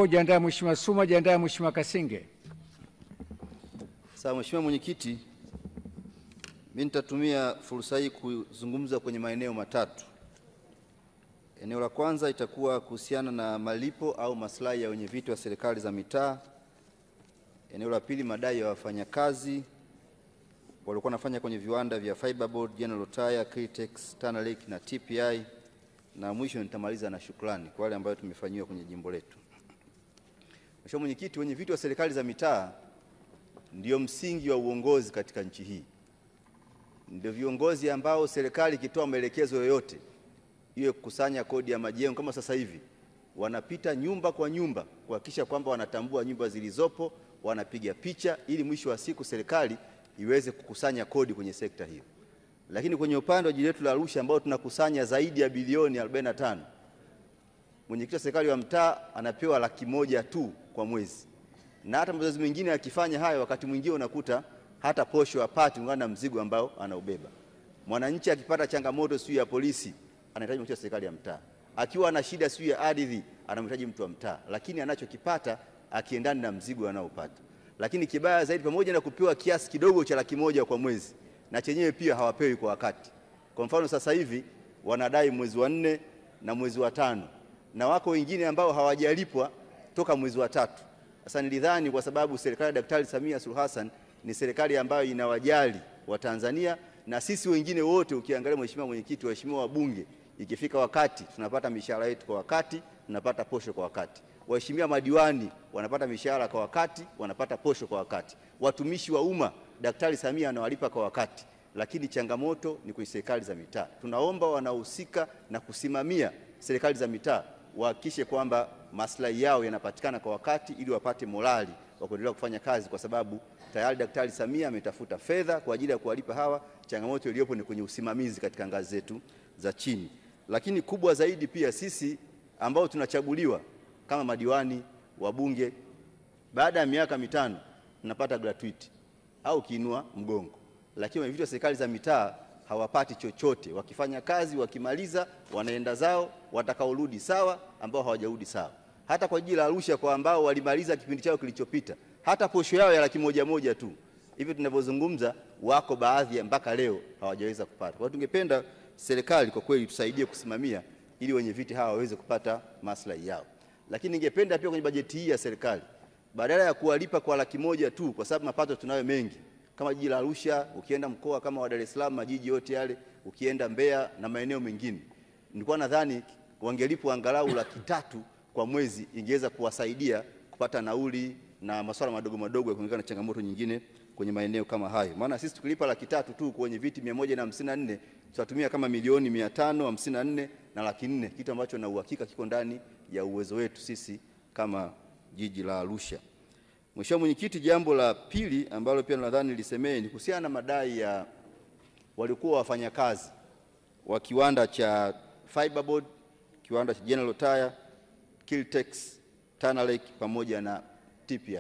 Jiandae Mheshimiwa Suma, jiandae Mheshimiwa Kasinge. Sawa Mheshimiwa Mwenyekiti, mimi nitatumia fursa hii kuzungumza kwenye maeneo matatu. Eneo la kwanza itakuwa kuhusiana na malipo au maslahi ya wenyeviti wa serikali za mitaa. Eneo la pili madai ya wafanyakazi walikuwa wanafanya kwenye viwanda vya Fiberboard, General Tyre, Kiltex, Tanalek na TPI, na mwisho nitamaliza na shukrani kwa wale ambao tumefanyiwa kwenye jimbo letu. Mheshimiwa Mwenyekiti, wenyeviti wa serikali za mitaa ndio msingi wa uongozi katika nchi hii. Ndio viongozi ambao serikali ikitoa maelekezo yoyote, iwe kukusanya kodi ya majengo kama sasa hivi, wanapita nyumba kwa nyumba kuhakikisha kwamba wanatambua nyumba zilizopo, wanapiga picha ili mwisho wa siku serikali iweze kukusanya kodi kwenye sekta hiyo. Lakini kwenye upande wa jiji letu la Arusha ambao tunakusanya zaidi ya bilioni 45, mwenyekiti wa serikali wa mtaa anapewa 100,000 tu kwa mwezi. Na hata mzazi mwingine akifanya hayo, wakati mwingine unakuta hata posho hapati kulingana na mzigo ambao anaubeba. Mwananchi akipata changamoto sio ya polisi, anahitaji mtu wa serikali ya mtaa. Akiwa na shida sio ya ardhi, anamhitaji mtu wa mtaa, lakini anachokipata akiendana na mzigo anaopata. Lakini kibaya zaidi, pamoja na kupewa kiasi kidogo cha 100,000 kwa mwezi, na chenyewe pia hawapewi kwa wakati. Kwa mfano sasa hivi wanadai mwezi wa 4 na mwezi wa 5, na wako wengine ambao hawajalipwa toka mwezi wa 3. Sasa nilidhani kwa sababu serikali ya Daktari Samia Suluhu Hassan ni serikali ambayo inawajali Watanzania, na sisi wengine wote ukiangalia Mheshimiwa Mwenyekiti, waheshimiwa wabunge, ikifika wakati tunapata mishahara yetu kwa wakati, tunapata posho kwa wakati. Waheshimiwa madiwani wanapata mishahara kwa wakati, wanapata posho kwa wakati. Watumishi wa umma Daktari Samia anawalipa kwa wakati. Lakini changamoto ni kwenye serikali za mitaa. Tunaomba wanaohusika na kusimamia serikali za mitaa wahakikishe kwamba maslahi yao yanapatikana kwa wakati ili wapate morali wa kuendelea kufanya kazi, kwa sababu tayari Daktari Samia ametafuta fedha kwa ajili ya kuwalipa hawa. Changamoto iliyopo ni kwenye usimamizi katika ngazi zetu za chini. Lakini kubwa zaidi pia sisi ambao tunachaguliwa kama madiwani, wabunge, baada ya miaka 5 tunapata gratuity au kiinua mgongo. Lakini wenyeviti wa serikali za mitaa hawapati chochote. Wakifanya kazi, wakimaliza wanaenda zao, watakaorudi sawa, ambao hawajarudi sawa. Hata kwa jiji la Arusha kwa ambao walimaliza kipindi chao kilichopita, hata posho yao ya 100,000 tu hivi tunavyozungumza, wako baadhi ya mpaka leo hawajaweza kupata. Kwa hiyo tungependa serikali kwa kweli tusaidie kusimamia ili wenyeviti hawa waweze kupata maslahi yao. Lakini ningependa pia kwenye bajeti hii ya serikali, badala ya kuwalipa kwa 100,000 tu, kwa sababu mapato tunayo mengi kama jiji la Arusha, ukienda mkoa kama wa Dar es Salaam, majiji yote yale, ukienda Mbeya na maeneo mengine, nilikuwa nadhani wangelipwa angalau 300,000 kwa mwezi, ingeweza kuwasaidia kupata nauli na masuala madogo madogo ya kuongana na changamoto nyingine kwenye maeneo kama hayo. Maana sisi tukilipa 300,000 tu kwenye viti 154, tutatumia kama milioni 554 na 400,000, kitu ambacho na uhakika kiko ndani ya uwezo wetu sisi kama jiji la Arusha. Mheshimiwa Mwenyekiti, jambo la pili ambalo pia nadhani nilisemee ni kuhusiana na madai ya walikuwa wafanyakazi wa kiwanda cha Fiberboard, kiwanda cha General Tyre, Kiltex, Tanalek pamoja na TPI.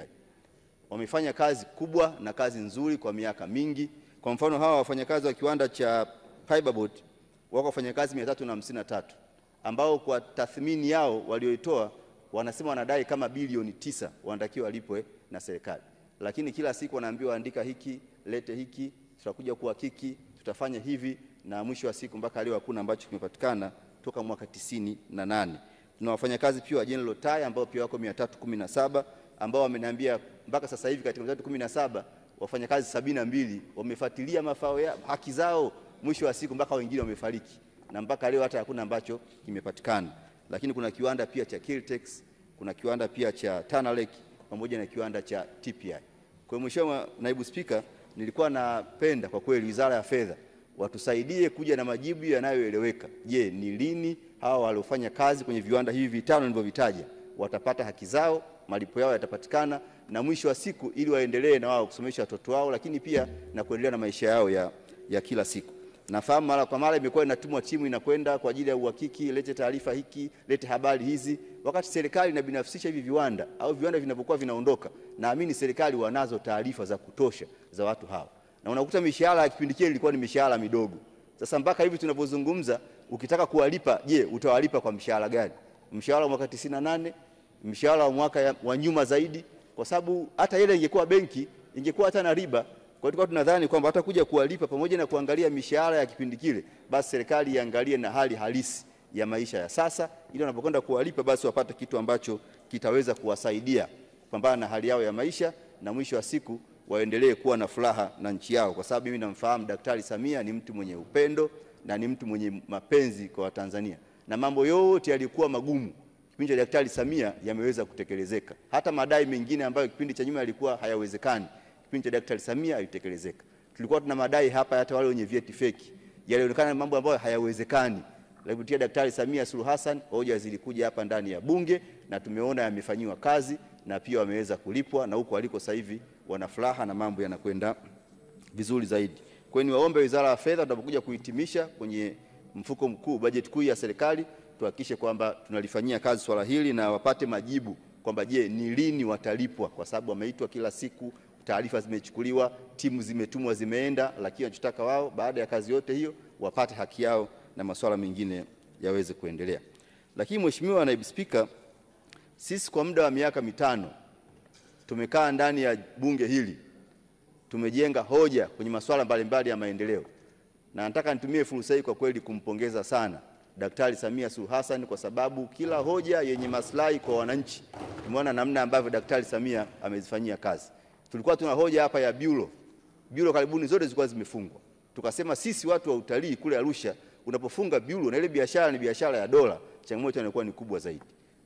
Wamefanya kazi kubwa na kazi nzuri kwa miaka mingi. Kwa mfano hawa wafanyakazi wa kiwanda cha Fiberboard wako wafanyakazi 353 ambao kwa tathmini yao walioitoa wanasema wanadai kama bilioni 9 wanatakiwa walipwe na serikali. Lakini kila siku wanaambiwa andika hiki, lete hiki, tutakuja kuhakiki, tutafanya hivi, na mwisho wa siku mpaka leo hakuna ambacho kimepatikana toka mwaka 98. Tuna wafanyakazi pia wa General Tyre ambao pia wako 317 ambao wameniambia mpaka sasa hivi katika 317 wafanyakazi 72 wamefuatilia mafao ya haki zao, mwisho wa siku mpaka wengine wamefariki, na mpaka leo hata hakuna ambacho kimepatikana. Lakini kuna kiwanda pia cha Kiltex, kuna kiwanda pia cha Tanalek pamoja na kiwanda cha TPI. Kwa Mheshimiwa Naibu Spika, nilikuwa napenda kwa kweli Wizara ya Fedha watusaidie kuja na majibu yanayoeleweka. Je, ni lini hawa waliofanya kazi kwenye viwanda hivi 5 nilivyovitaja watapata haki zao, malipo yao yatapatikana, na mwisho wa siku ili waendelee na wao kusomesha watoto wao, lakini pia na kuendelea na maisha yao ya kila siku. Nafahamu mara kwa mara imekuwa inatumwa timu inakwenda kwa ajili ya uhakiki, lete taarifa hiki, lete habari hizi, wakati serikali inabinafsisha hivi viwanda au viwanda vinavyokuwa vinaondoka, naamini serikali wanazo taarifa za kutosha za watu hawa. Na unakuta mishahara ya kipindi kile ilikuwa ni mishahara midogo. Sasa mpaka hivi tunavyozungumza, ukitaka kuwalipa, je, utawalipa kwa mshahara gani? Mshahara wa mwaka 98, mshahara wa mwaka wa nyuma zaidi, kwa sababu hata ile ingekuwa benki ingekuwa hata na riba. Kwa hiyo tunadhani kwamba hata kuja kuwalipa pamoja na kuangalia mishahara ya kipindi kile, basi serikali iangalie na hali halisi ya maisha ya sasa, ili wanapokwenda kuwalipa basi wapate kitu ambacho kitaweza kuwasaidia kupambana na hali yao ya maisha, na mwisho wa siku waendelee kuwa na furaha na nchi yao. Kwa sababu mimi namfahamu Daktari Samia ni mtu mwenye upendo na ni mtu mwenye mapenzi kwa Watanzania, na mambo yote yalikuwa magumu kipindi cha Daktari Samia yameweza kutekelezeka. Hata madai mengine ambayo kipindi cha nyuma yalikuwa hayawezekani, kipindi cha Daktari Samia yalitekelezeka. Tulikuwa tuna madai hapa hata wale wenye vyeti feki, yalionekana mambo ambayo hayawezekani. Kupitia Daktari Samia Suluhu Hassan hoja zilikuja hapa ndani ya bunge na tumeona yamefanywa kazi na pia wameweza kulipwa, na huko waliko sasa hivi wana furaha na mambo yanakwenda vizuri zaidi. Kwa hiyo niwaombe Wizara ya Fedha tunapokuja kuhitimisha kwenye mfuko mkuu, bajeti kuu ya serikali, tuhakikishe kwamba tunalifanyia kazi swala hili na wapate majibu kwamba je, ni lini watalipwa, kwa sababu wameitwa kila siku, taarifa zimechukuliwa, timu zimetumwa zimeenda, lakini wanachotaka wao baada ya kazi yote hiyo wapate haki yao na masuala mengine yaweze kuendelea. Lakini Mheshimiwa Naibu Spika, sisi kwa muda wa miaka 5 tumekaa ndani ya bunge hili, tumejenga hoja kwenye masuala mbalimbali ya maendeleo, na nataka nitumie fursa hii kwa kweli kumpongeza sana Daktari Samia Suluhu Hassan, kwa sababu kila hoja yenye maslahi kwa wananchi tumeona namna ambavyo Daktari Samia amezifanyia kazi. Tulikuwa tuna hoja hapa ya bureau karibuni zote zilikuwa zimefungwa. Tukasema sisi watu wa utalii kule Arusha, unapofunga bureau na ile biashara ni biashara ya dola, changamoto inakuwa ni kubwa zaidi.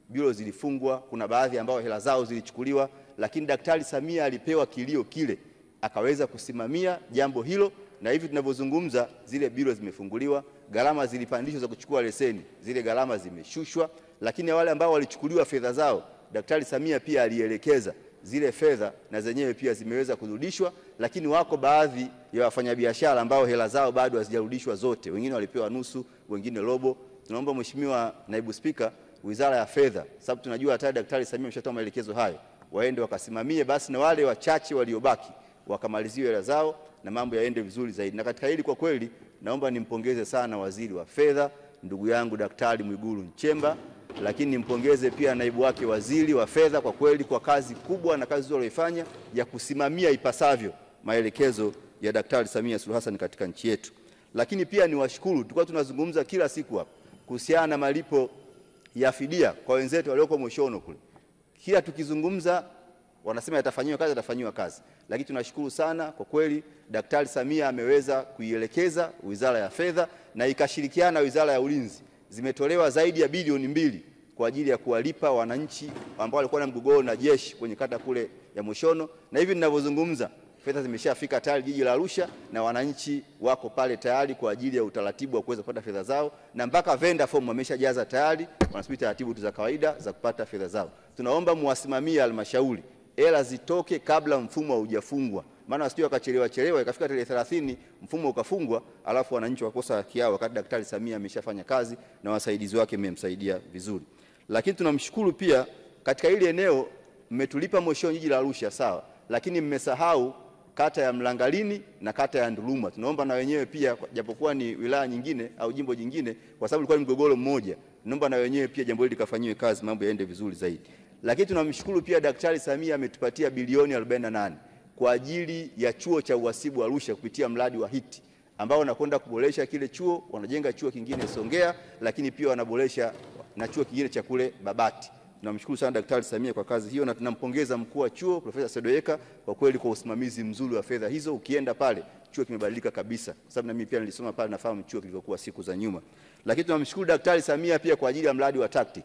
Bureau zilifungwa, kuna baadhi ambao hela zao zilichukuliwa, lakini Daktari Samia alipewa kilio kile, akaweza kusimamia jambo hilo, na hivi tunavyozungumza zile bureau zimefunguliwa, gharama zilipandishwa za kuchukua leseni, zile gharama zimeshushwa, lakini wale ambao walichukuliwa fedha zao, Daktari Samia pia alielekeza zile fedha na zenyewe pia zimeweza kurudishwa, lakini wako baadhi ya wafanyabiashara ambao hela zao bado hazijarudishwa zote, wengine walipewa nusu, wengine robo. Tunaomba Mheshimiwa Naibu Spika, Wizara ya Fedha, sababu tunajua hata Daktari Samia ameshatoa maelekezo hayo, waende wakasimamie basi na wale wachache waliobaki wakamaliziwe hela zao na mambo yaende vizuri zaidi. Na katika hili kwa kweli naomba nimpongeze sana Waziri wa Fedha ndugu yangu Daktari Mwigulu Nchemba, lakini nimpongeze pia naibu wake Waziri wa Fedha kwa kweli kwa kazi kubwa na kazi nzuri waliyofanya ya kusimamia ipasavyo maelekezo ya Daktari Samia Suluhu Hassan katika nchi yetu. Lakini pia niwashukuru, tulikuwa tunazungumza kila siku hapa kuhusiana na malipo ya fidia kwa wenzetu walioko Moshono kule. Kila tukizungumza wanasema yatafanywa kazi. Lakini tunashukuru sana kwa kweli Daktari Samia ameweza kuielekeza Wizara ya Fedha na ikashirikiana na Wizara ya Ulinzi. Zimetolewa zaidi ya bilioni 2 kwa ajili ya kuwalipa wananchi ambao walikuwa na mgogoro na jeshi kwenye kata kule ya Moshono, na hivi ninavyozungumza fedha zimeshafika tayari jiji la Arusha na wananchi wako pale tayari kwa ajili ya utaratibu wa kuweza kupata fedha zao, na mpaka vendor form wameshajaza tayari, wanasubiri taratibu za kawaida za kupata fedha zao. Tunaomba muwasimamie halmashauri hela zitoke kabla mfumo haujafungwa, maana wasije wakachelewa ikafika tarehe 30 mfumo ukafungwa alafu wananchi wakosa haki yao, wakati Daktari Samia ameshafanya kazi na wasaidizi wake mmemsaidia vizuri. Lakini tunamshukuru pia katika ile eneo mmetulipa Moshono jiji la Arusha sawa, lakini mmesahau kata ya Mlangalini na kata ya Nduluma. Tunaomba na wenyewe pia, japokuwa ni wilaya nyingine au jimbo jingine, kwa sababu ilikuwa ni mgogoro mmoja, naomba na wenyewe pia jambo hili likafanyiwe kazi, mambo yaende vizuri zaidi. Lakini tunamshukuru pia Daktari Samia ametupatia bilioni 48 kwa ajili ya chuo cha uhasibu Arusha kupitia mradi wa HIT ambao wanakwenda kuboresha kile chuo, wanajenga chuo kingine Songea, lakini pia wanaboresha na chuo kingine cha kule Babati. Tunamshukuru sana Daktari Samia kwa kazi hiyo na tunampongeza mkuu wa chuo Profesa Sedoyeka kwa kweli kwa usimamizi mzuri wa fedha hizo. Ukienda pale chuo kimebadilika kabisa, kwa sababu na mimi pia nilisoma pale, nafahamu chuo kilivyokuwa siku za nyuma. Lakini tunamshukuru Daktari Samia pia kwa ajili ya mradi wa TACTIC.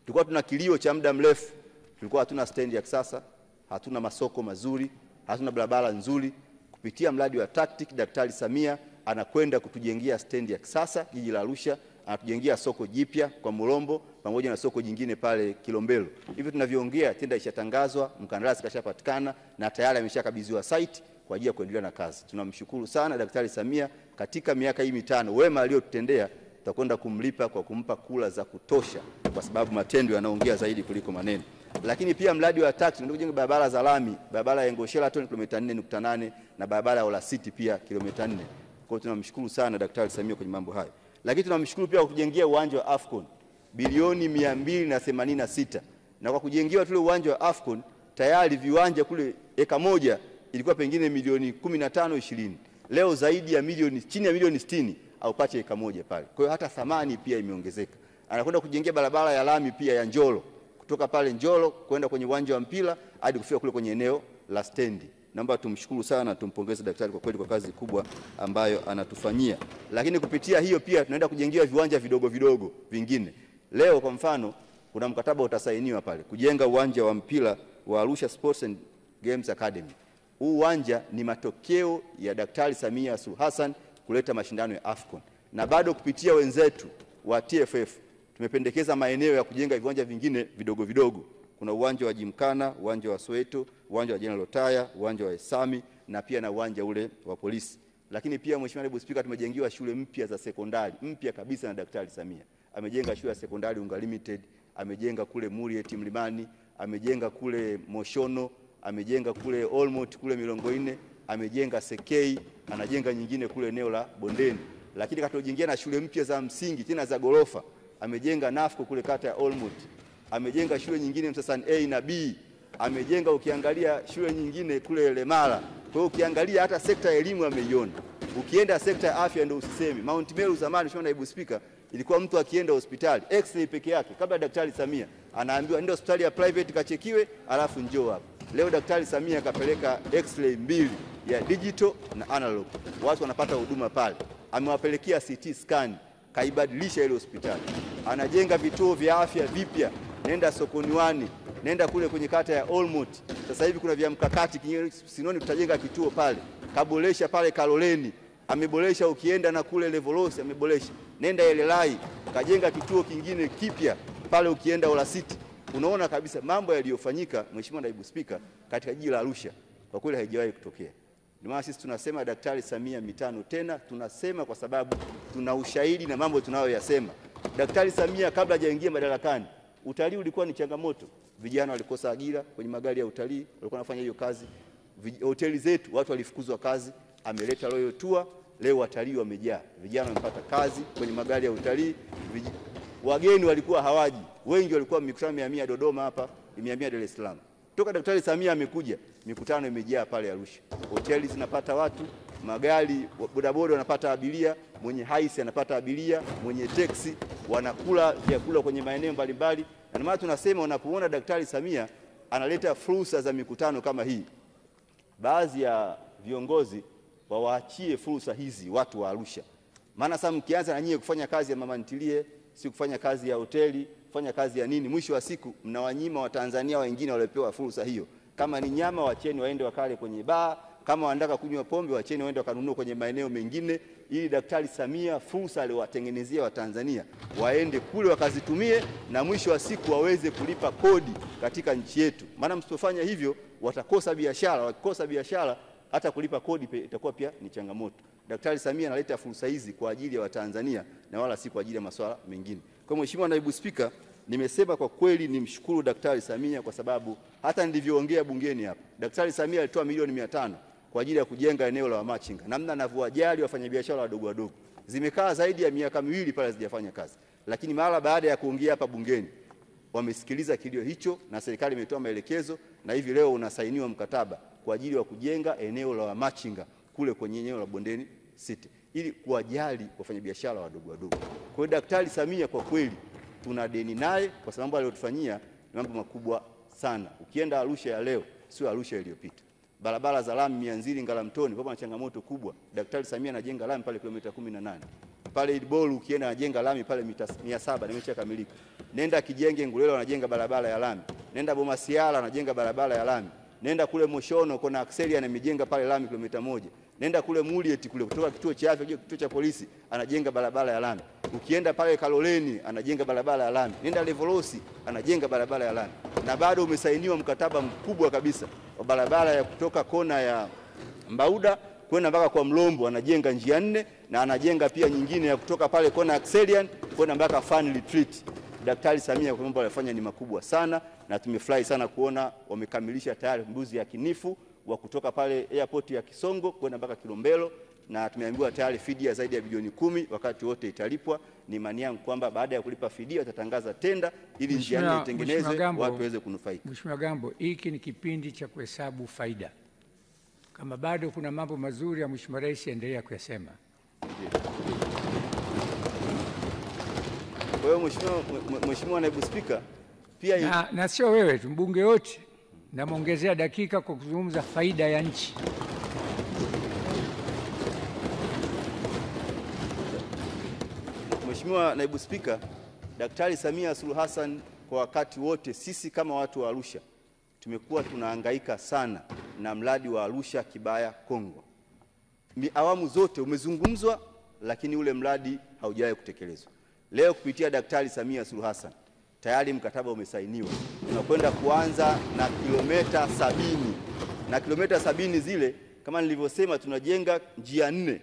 Tulikuwa tuna kilio cha muda mrefu, tulikuwa hatuna stendi ya kisasa, hatuna masoko mazuri, hatuna barabara nzuri. Kupitia mradi wa TACTIC Daktari Samia anakwenda kutujengea stendi ya kisasa jiji la Arusha, anatujengea soko jipya kwa Mulombo pamoja na soko jingine pale Kilombero. Hivi tunavyoongea tenda ishatangazwa, mkandarasi kashapatikana na tayari ameshakabidhiwa site kwa ajili ya kuendelea na kazi. Tunamshukuru sana Daktari Samia katika miaka hii 5, wema aliyotutendea tutakwenda kumlipa kwa kumpa kula za kutosha, kwa sababu matendo yanaongea zaidi kuliko maneno. Lakini pia mradi wa TACTIC ndio kujenga barabara za lami, barabara ya Ngosheraton kilomita 4.8 na barabara ya Ola City pia kilomita 4. Kwa hiyo tunamshukuru sana Daktari Samia kwenye mambo hayo. Lakini tunamshukuru pia kwa kujengea uwanja wa AFCON bilioni 286 na kwa kujengewa tule uwanja wa AFCON tayari viwanja kule eka moja ilikuwa pengine milioni 15-20. Leo zaidi ya milioni, chini ya milioni 60 au pate eka moja pale. Kwa hiyo hata thamani pia imeongezeka. Anakwenda kujengea barabara ya lami pia ya Njolo, kutoka pale Njolo kwenda kwenye uwanja wa mpira hadi kufika kule kwenye eneo la stendi. Naomba tumshukuru sana, tumpongeze daktari kwa kweli kwa kazi kubwa ambayo anatufanyia. Lakini kupitia hiyo pia tunaenda kujengewa viwanja vidogo vidogo vingine. Leo kwa mfano kuna mkataba utasainiwa pale kujenga uwanja wa mpira wa Arusha Sports and Games Academy. Huu uwanja ni matokeo ya Daktari Samia Suluhu Hassan kuleta mashindano ya AFCON. Na bado kupitia wenzetu wa TFF tumependekeza maeneo ya kujenga viwanja vingine vidogo vidogo. Kuna uwanja wa Jimkana, uwanja wa Soweto, uwanja wa General Lotaya, uwanja wa Esami na pia na uwanja ule wa polisi. Lakini pia Mheshimiwa Naibu Spika, tumejengiwa shule mpya za sekondari, mpya kabisa na Daktari Samia. Amejenga shule ya sekondari Unga Limited, amejenga kule Murieti Mlimani, amejenga kule Moshono, amejenga kule Olmot kule Milongo 4, amejenga Sekei, anajenga nyingine kule eneo la Bondeni. Lakini katojengia na shule mpya za msingi tena za gorofa. Amejenga Nafco kule kata ya Olmot. Amejenga shule nyingine Msasani A na B. Amejenga ukiangalia shule nyingine kule Lemala. Kwa hiyo ukiangalia hata sekta ya elimu ameiona. Ukienda sekta ya afya ndio usisemi. Mount Meru zamani Mheshimiwa Naibu Spika ilikuwa mtu akienda hospitali X-ray peke yake kabla Daktari Samia anaambiwa nenda hospitali ya private kachekiwe alafu njoo hapa. Leo Daktari Samia akapeleka X-ray 2 ya digital na analog. Watu wanapata huduma pale. Amewapelekea CT scan, kaibadilisha ile hospitali. Anajenga vituo vya afya vipya. Nenda Sokoniwani, nenda kule kwenye kata ya Olmot. Sasa hivi kuna vya mkakati Sinoni tutajenga kituo pale. Kaboresha pale Kaloleni, ameboresha ukienda na kule Levolos ameboresha. Nenda Elelai, kajenga kituo kingine kipya pale ukienda Ola City. Unaona kabisa mambo yaliyofanyika Mheshimiwa Naibu Spika katika jiji la Arusha kwa kweli haijawahi kutokea. Ndio maana sisi tunasema Daktari Samia mitano tena, tunasema kwa sababu tuna ushahidi na mambo tunayoyasema. Daktari Samia kabla hajaingia madarakani, utalii ulikuwa ni changamoto. Vijana walikosa ajira kwenye magari ya utalii, walikuwa wanafanya hiyo kazi. Hoteli zetu watu walifukuzwa kazi, ameleta Royal Tour, leo watalii wamejaa. Vijana wamepata kazi kwenye magari ya utalii. Wageni walikuwa hawaji. Wengi walikuwa mikutano 100 Dodoma hapa, 100 Dar es Salaam. Toka Daktari Samia amekuja, mikutano imejaa pale Arusha. Hoteli zinapata watu, magari bodaboda wanapata abiria, mwenye haisi anapata abiria, mwenye teksi wanakula vyakula kwenye maeneo mbalimbali. Na maana tunasema unapoona Daktari Samia analeta fursa za mikutano kama hii, baadhi ya viongozi wawaachie fursa hizi watu wa Arusha. Maana sasa mkianza na nyie kufanya kazi ya mama ntilie, si kufanya kazi ya hoteli, kufanya kazi ya nini, mwisho wa siku mnawanyima Watanzania wengine waliopewa fursa hiyo. Kama ni nyama wacheni waende wakale kwenye baa, kama wanataka kunywa pombe wacheni waende wakanunua kwenye maeneo mengine, ili Daktari Samia fursa aliyowatengenezea Watanzania waende kule wakazitumie na mwisho wa siku waweze kulipa kodi katika nchi yetu. Maana msipofanya hivyo watakosa biashara, wakikosa biashara hata kulipa kodi itakuwa pia ni changamoto. Daktari Samia analeta fursa hizi kwa ajili ya Watanzania na wala si kwa ajili ya masuala mengine. Kwa Mheshimiwa Naibu Spika, nimesema kwa kweli nimshukuru Daktari Samia kwa sababu hata nilivyoongea bungeni hapa, Daktari Samia alitoa milioni 500 kwa ajili ya kujenga eneo la Wamachinga. Namna anavyowajali wafanyabiashara wadogo wadogo. Zimekaa zaidi ya miaka 2 pale hazijafanya kazi. Lakini mara baada ya kuongea hapa bungeni, wamesikiliza kilio hicho na serikali imetoa maelekezo na hivi leo unasainiwa mkataba kwa ajili ya kujenga eneo la Wamachinga kule kwenye eneo la Bondeni City ili kuwajali wafanyabiashara wadogo wadogo. Kwa hiyo Daktari Samia kwa kweli tuna deni naye kwa sababu aliyotufanyia ni mambo makubwa sana. Ukienda Arusha ya leo sio Arusha iliyopita. Barabara za lami Mianzili Ngalamtoni kwa changamoto kubwa. Daktari Samia anajenga lami pale kilomita 18. Pale Idbolu ukienda anajenga lami pale mita 700 na imeshakamilika. Nenda Kijenge Ngulelo anajenga barabara ya lami. Nenda Bomasiala anajenga barabara ya lami. Nenda kule Moshono kuna Axelia amejenga pale lami kilomita 1. Nenda kule Murieti kule kutoka kituo cha afya kituo cha polisi anajenga barabara ya lami. Ukienda pale Kaloleni anajenga barabara ya lami. Nenda Levolosi anajenga barabara ya lami. Na bado umesainiwa mkataba mkubwa kabisa wa barabara ya kutoka kona ya Mbauda kwenda mpaka kwa Mlombo anajenga njia 4 na anajenga pia nyingine ya kutoka pale kona Axelian kwenda mpaka Fan Retreat. Daktari Samia kwa mambo alifanya ni makubwa sana na tumefurahi sana kuona wamekamilisha tayari mbuzi ya kinifu wa kutoka pale airport ya Kisongo kwenda mpaka Kilombero na tumeambiwa tayari fidia zaidi ya bilioni 10 wakati wote italipwa. Ni imani yangu kwamba baada ya kulipa fidia watatangaza tenda ili njia nne itengenezwe, watu waweze kunufaika. Mheshimiwa Gambo, hiki ni kipindi cha kuhesabu faida. Kama bado kuna mambo mazuri ya Mheshimiwa Rais, endelea kuyasema. Kwa hiyo Mheshimiwa Naibu Spika, pia na sio wewe tu, mbunge wote namwongezea dakika kwa kuzungumza faida ya nchi. Mheshimiwa Naibu Spika, Daktari Samia Suluhu Hassan kwa wakati wote, sisi kama watu wa Arusha tumekuwa tunahangaika sana na mradi wa Arusha Kibaya Kongwa. Awamu zote umezungumzwa, lakini ule mradi haujawahi kutekelezwa. Leo kupitia Daktari Samia Suluhu Hassan tayari mkataba umesainiwa. Tunakwenda kuanza na kilomita 70. Na kilomita 70 zile kama nilivyosema, tunajenga njia 4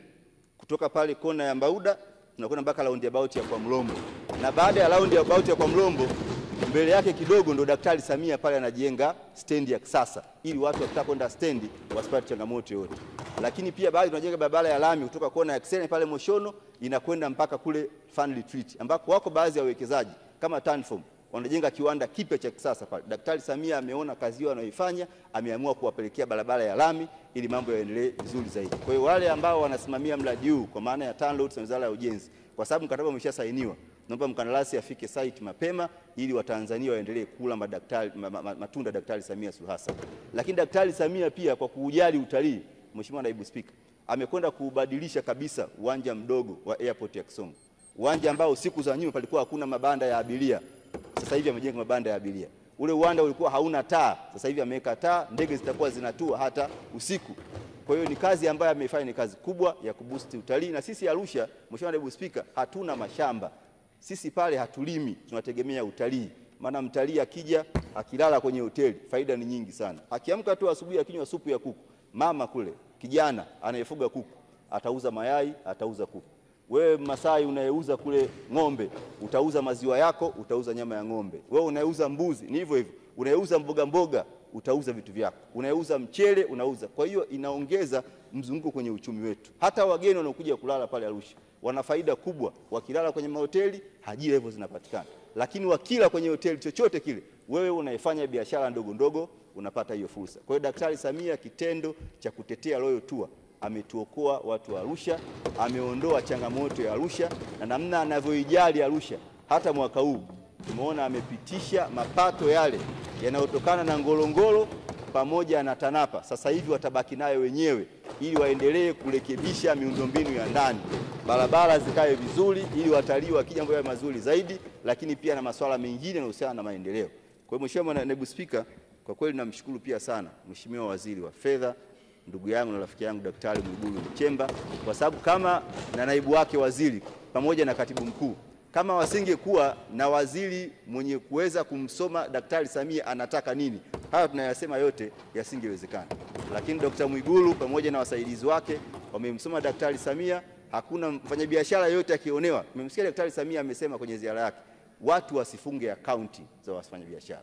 kutoka pale kona ya Mbauda tunakwenda mpaka roundabout ya kwa Mlombo. Na baada ya roundabout ya kwa Mlombo mbele yake kidogo ndo Daktari Samia pale anajenga stendi ya kisasa ili watu wakitaka kwenda stendi wasipate changamoto yote. Lakini pia baada tunajenga barabara ya lami kutoka kona ya Kisene pale Moshono inakwenda mpaka kule Fan Retreat ambako wako baadhi ya wawekezaji kama Tanform wanajenga kiwanda kipya cha kisasa pale. Daktari Samia ameona kazi hiyo anayoifanya, ameamua kuwapelekea barabara ya lami ili mambo yaendelee vizuri zaidi. Kwa hiyo wale ambao wanasimamia mradi huu kwa maana ya TANROADS na Wizara ya Ujenzi, kwa sababu mkataba umeshasainiwa, naomba mkandarasi afike site mapema ili Watanzania waendelee kula matunda Daktari Samia Suluhu Hassan. Lakini Daktari Samia pia kwa kujali utalii, Mheshimiwa Naibu Spika, amekwenda kubadilisha kabisa uwanja mdogo wa airport ya Kisongo. Uwanja ambao siku za nyuma palikuwa hakuna mabanda ya abiria, sasa hivi amejenga mabanda ya abiria. Ule uwanja ulikuwa hauna taa, sasa hivi ameweka taa, ndege zitakuwa zinatua hata usiku. Kwa hiyo ni kazi ambayo ameifanya, ni kazi kubwa ya kuboost utalii. Na sisi Arusha, Mheshimiwa Naibu Spika, hatuna mashamba. Sisi pale hatulimi, tunategemea utalii. Maana mtalii akija akilala kwenye hoteli, faida ni nyingi sana. Akiamka tu asubuhi akinywa supu ya kuku, mama kule, kijana anayefuga kuku, atauza mayai, atauza kuku. Wewe Masai unayeuza kule ng'ombe, utauza maziwa yako, utauza nyama ya ng'ombe. Wewe unayeuza mbuzi, ni hivyo hivyo. Unayeuza mboga, utauza vitu vyako. Unayeuza mchele, unauza. Kwa hiyo inaongeza mzunguko kwenye uchumi wetu. Hata wageni wanaokuja kulala pale Arusha wana faida kubwa. Wakilala kwenye mahoteli, ajira hivyo zinapatikana. Lakini wakila kwenye hoteli chochote kile, wewe unaifanya biashara ndogo ndogo, unapata hiyo fursa. Kwa hiyo Daktari Samia kitendo cha kutetea Royal Tour ametuokoa watu wa Arusha, ameondoa changamoto ya Arusha, na namna anavyoijali Arusha. Hata mwaka huu tumeona amepitisha mapato yale yanayotokana na Ngorongoro pamoja na TANAPA. Sasa hivi watabaki nayo wenyewe ili waendelee kurekebisha miundombinu ya ndani, barabara zikae vizuri ili watalii wakija mambo yawe mazuri zaidi, lakini pia na masuala mengine yanayohusiana na maendeleo. Kwa hiyo Mheshimiwa Naibu Spika, kwa kweli namshukuru pia sana Mheshimiwa Waziri wa Fedha, ndugu yangu na rafiki yangu Daktari Mwigulu Nchemba, kwa sababu kama na naibu wake waziri pamoja na katibu mkuu, kama wasingekuwa na waziri mwenye kuweza kumsoma Daktari Samia anataka nini, haya tunayasema yote yasingewezekana. Lakini Dr. Mwigulu pamoja na wasaidizi wake wamemsoma Daktari Samia. Hakuna mfanyabiashara yote akionewa. Mmemsikia Daktari Samia amesema kwenye ziara yake, watu wasifunge akaunti za wafanyabiashara,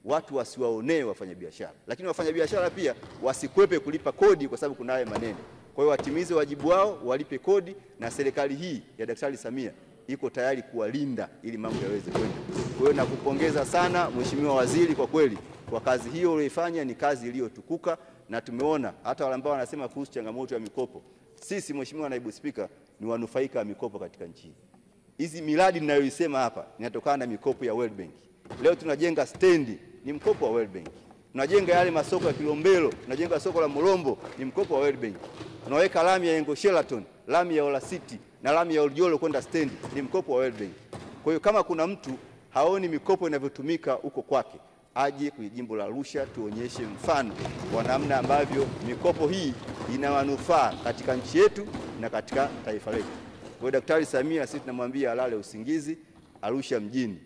watu wasiwaonee wafanyabiashara, lakini wafanyabiashara pia wasikwepe kulipa kodi kwa sababu kuna haya maneno. Kwa hiyo watimize wajibu wao, walipe kodi, na serikali hii ya Daktari Samia iko tayari kuwalinda ili mambo yaweze kwenda. Kwa hiyo nakupongeza sana Mheshimiwa Waziri, kwa kweli kwa kazi hiyo uliyofanya, ni kazi iliyotukuka, na tumeona hata wale ambao wanasema kuhusu changamoto ya mikopo, sisi Mheshimiwa Naibu Spika ni wanufaika wa mikopo katika nchi hii. Hizi miradi ninayoisema hapa inatokana na mikopo ya World Bank. Leo tunajenga stendi, ni mkopo wa World Bank. Tunajenga yale masoko ya Kilombero, tunajenga soko la Molombo, ni mkopo wa World Bank. Tunaweka lami ya Engo Sheraton, lami ya Ola City na lami ya Oljolo kwenda stendi, ni mkopo wa World Bank. Kwa hiyo kama kuna mtu haoni mikopo inavyotumika huko kwake, aje kwenye jimbo la Arusha tuonyeshe mfano wa namna ambavyo mikopo hii ina manufaa katika nchi yetu na katika taifa letu. Kwa hiyo Daktari Samia sisi tunamwambia alale usingizi. Arusha mjini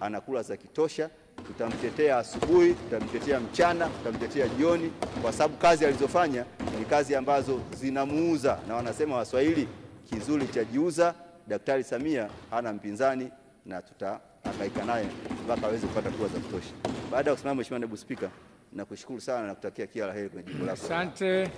anakula za kitosha, tutamtetea asubuhi, tutamtetea mchana, tutamtetea jioni, kwa sababu kazi alizofanya ni kazi ambazo zinamuuza, na wanasema Waswahili kizuri cha jiuza. Daktari Samia hana mpinzani na tutahangaika naye mpaka aweze kupata kura za kutosha. Baada ya kusimama, Mheshimiwa Naibu Spika, nakushukuru sana na kutakia kila la heri kwenye jimbo lako. Asante.